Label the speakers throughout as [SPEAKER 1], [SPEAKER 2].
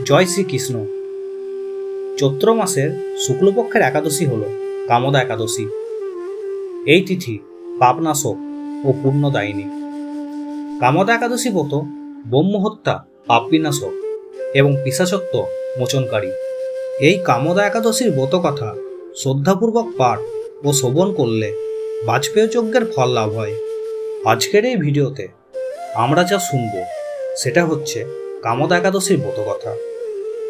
[SPEAKER 1] জয় শ্রীকৃষ্ণ। চৈত্র মাসের শুক্লপক্ষের একাদশী হল কামদা একাদশী। এই তিথি পাপনাশক ও পুণ্যদায়িনী। কামদা একাদশী ব্রত ব্রহ্মহত্যা, পাপ বিনাশক এবং পিশাচত্ব মোচনকারী। এই কামদা একাদশীর ব্রত কথা শ্রদ্ধাপূর্বক পাঠ ও শ্রবণ করলে বাজপেয় যজ্ঞের ফল লাভ হয়। আজকের এই ভিডিওতে আমরা যা শুনব সেটা হচ্ছে কামদা একাদশীর ব্রত কথা।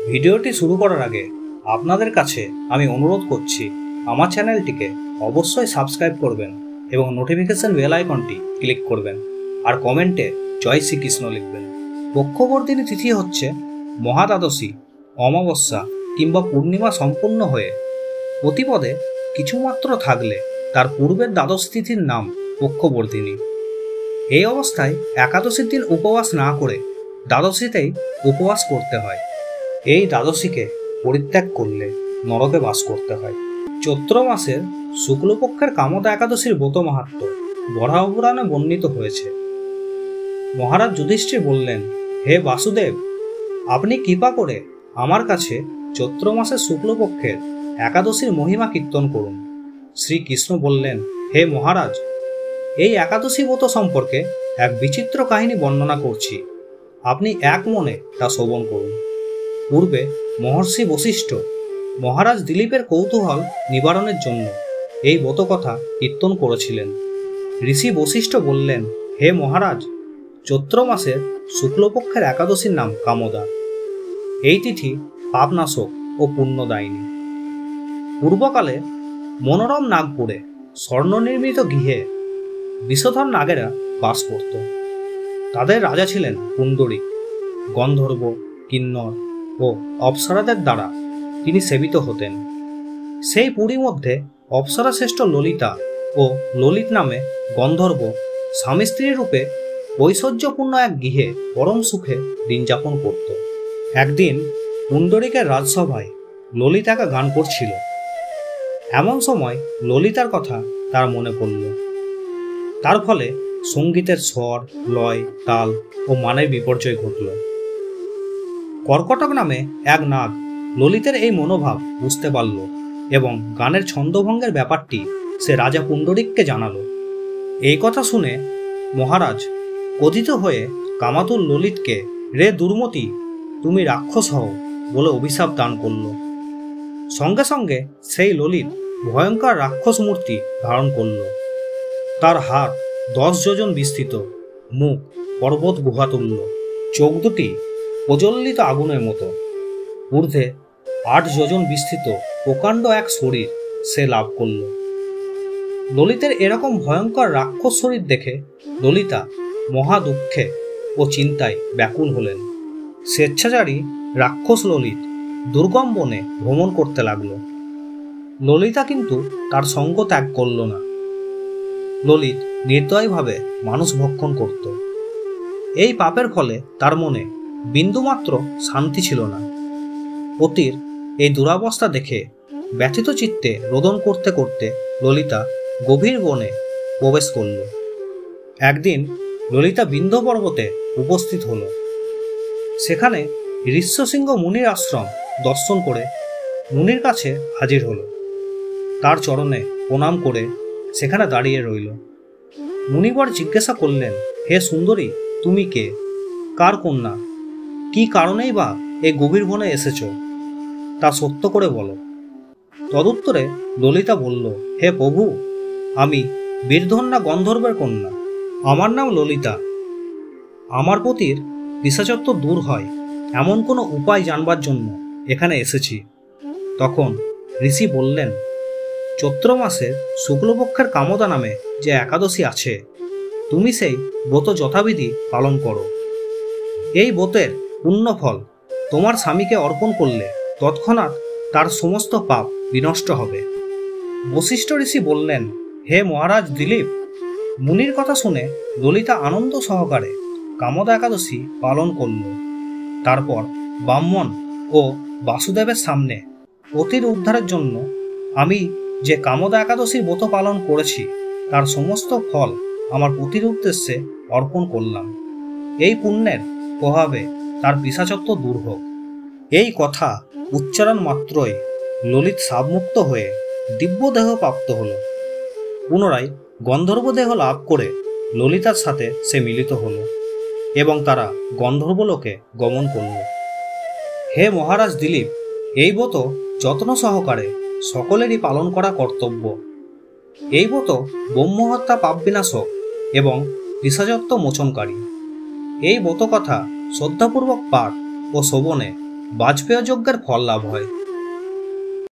[SPEAKER 1] ভিডিওটি শুরু করার আগে আপনাদের কাছে আমি অনুরোধ করছি, আমার চ্যানেলটিকে অবশ্যই সাবস্ক্রাইব করবেন এবং নোটিফিকেশন বেল আইকনটি ক্লিক করবেন আর কমেন্টে জয় শ্রীকৃষ্ণ লিখবেন। পক্ষবর্তিনী তিথি হচ্ছে মহাদ্বাদশী, অমাবস্যা কিংবা পূর্ণিমা সম্পূর্ণ হয়ে প্রতিপদে কিছুমাত্র থাকলে তার পূর্বের দ্বাদশ তিথির নাম পক্ষবর্তিনী। এই অবস্থায় একাদশীর দিন উপবাস না করে দ্বাদশীতেই উপবাস করতে হয়। এই দ্বাদশীকে পরিত্যাগ করলে নরকে বাস করতে হয়। চৈত্র মাসের শুক্লপক্ষের কামদা একাদশীর ব্রত মাহাত্ম্য বরাহপুরাণে বর্ণিত হয়েছে। মহারাজ যুধিষ্ঠির বললেন, হে বাসুদেব, আপনি কৃপা করে আমার কাছে চৈত্র মাসের শুক্লপক্ষের একাদশীর মহিমা কীর্তন করুন। শ্রীকৃষ্ণ বললেন, হে মহারাজ, এই একাদশী ব্রত সম্পর্কে এক বিচিত্র কাহিনী বর্ণনা করছি, আপনি এক মনে তা শ্রবণ করুন। পূর্বে মহর্ষি বশিষ্ঠ মহারাজ দিলীপের কৌতূহল নিবারণের জন্য এই ব্রত কথা কীর্তন করেছিলেন। ঋষি বশিষ্ঠ বললেন, হে মহারাজ, চৈত্র মাসের শুক্লপক্ষের একাদশীর নাম কামদা। এই তিথি পাপনাশক ও পুণ্যদায়িনী। পূর্বকালে মনোরম নাগপুরে স্বর্ণনির্মিত গৃহে বিষধর নাগেরা বাস করত। তাদের রাজা ছিলেন পুণ্ডরীক। গন্ধর্ব, কিন্নর ও অপ্সরাদের দ্বারা তিনি সেবিত হতেন। সেই পুরী মধ্যে অপ্সরা শ্রেষ্ঠ ললিতা ও ললিত নামে গন্ধর্ব স্বামী স্ত্রী রূপে ঐশ্বর্যপূর্ণ এক গৃহে পরম সুখে দিন যাপন করত। একদিন পুণ্ডরীকের রাজসভায় ললিতাকে গান করছিল। এমন সময় ললিতার কথা তার মনে পড়ল। তার ফলে সঙ্গীতের স্বর, লয়, তাল ও মানের বিপর্যয় ঘটল। কর্কটক নামে এক নাগ ললিতের এই মনোভাব বুঝতে পারল এবং গানের ছন্দভঙ্গের ব্যাপারটি সে রাজা পুণ্ডরীককে জানালো। এই কথা শুনে মহারাজ ক্রোধিত হয়ে কামাতুর ললিতকে, রে দুর্মতি, তুমি রাক্ষস হও বলে অভিশাপ দান করল। সঙ্গে সঙ্গে সেই ললিত ভয়ঙ্কর রাক্ষস মূর্তি ধারণ করল। তার হাত 10 যোজন বিস্তৃত, মুখ পর্বত গুহাতুল্য, চোখ দুটি প্রজ্বলিত আগুনের মতো, ঊর্ধ্বে 8 যোজন বিস্তৃত প্রকাণ্ড এক শরীর সে লাভ করল। ললিতের এরকম ভয়ঙ্কর রাক্ষস শরীর দেখে ললিতা মহা দুঃখে ও চিন্তায় ব্যাকুল হলেন। স্বেচ্ছাচারী রাক্ষস ললিত দুর্গম বনে ভ্রমণ করতে লাগল। ললিতা কিন্তু তার সঙ্গ ত্যাগ করল না। ললিত নির্দয়ভাবে মানুষ ভক্ষণ করত। এই পাপের ফলে তার মনে বিন্দুমাত্র শান্তি ছিল না। পতির এই দুরাবস্থা দেখে ব্যথিত চিত্তে রোদন করতে করতে ললিতা গভীর বনে প্রবেশ করল। একদিন ললিতা বিন্ধ্য পর্বতে উপস্থিত হল। সেখানে ঋষ্যশৃঙ্গ মুনির আশ্রম দর্শন করে মুনির কাছে হাজির হল। তার চরণে প্রণাম করে সেখানে দাঁড়িয়ে রইল। মুনিবর জিজ্ঞাসা করলেন, হে সুন্দরী, তুমি কে? কার কন্যা? কি কারণেই বা এই গভীর বনে এসেছ? তা সত্য করে বলো। তদুত্তরে ললিতা বলল, হে প্রভু, আমি বীরধন্যা গন্ধর্বের কন্যা। আমার নাম ললিতা। আমার পতির পিশাচত্ব দূর হয় এমন কোনো উপায় জানবার জন্য এখানে এসেছি। তখন ঋষি বললেন, চৈত্র মাসের শুক্লপক্ষের কামদা নামে যে একাদশী আছে, তুমি সেই ব্রত যথাবিধি পালন করো। এই ব্রতের পুণ্যফল তোমার স্বামীকে অর্পণ করলে তৎক্ষণাৎ তার সমস্ত পাপ বিনষ্ট হবে। বশিষ্ঠ ঋষি বললেন, হে মহারাজ দিলীপ, মুনির কথা শুনে ললিতা আনন্দ সহকারে কামদা একাদশী পালন করল। তারপর ব্রাহ্মণ ও বাসুদেবের সামনে পতির উদ্ধারের জন্য আমি যে কামদা একাদশীর ব্রত পালন করেছি তার সমস্ত ফল আমার পতির উদ্দেশ্যে অর্পণ করলাম। এই পুণ্যের প্রভাবে তার পিশাচত্ব দূর হোক। এই কথা উচ্চারণ মাত্রই ললিত সাবমুক্ত হয়ে দিব্যদেহ প্রাপ্ত হল। পুনরায় গন্ধর্বদেহ লাভ করে ললিতার সাথে সে মিলিত হল এবং তারা গন্ধর্বলোকে গমন করল। হে মহারাজ দিলীপ, এই ব্রত যত্ন সহকারে সকলেরই পালন করা কর্তব্য। এই ব্রত ব্রহ্মহত্যা পাপ বিনাশক এবং পিশাচত্ব মোচনকারী। এই ব্রত কথা শ্রদ্ধাপূর্বক পাঠ ও শ্রবণে বাজপেয় যজ্ঞের ফল লাভ হয়।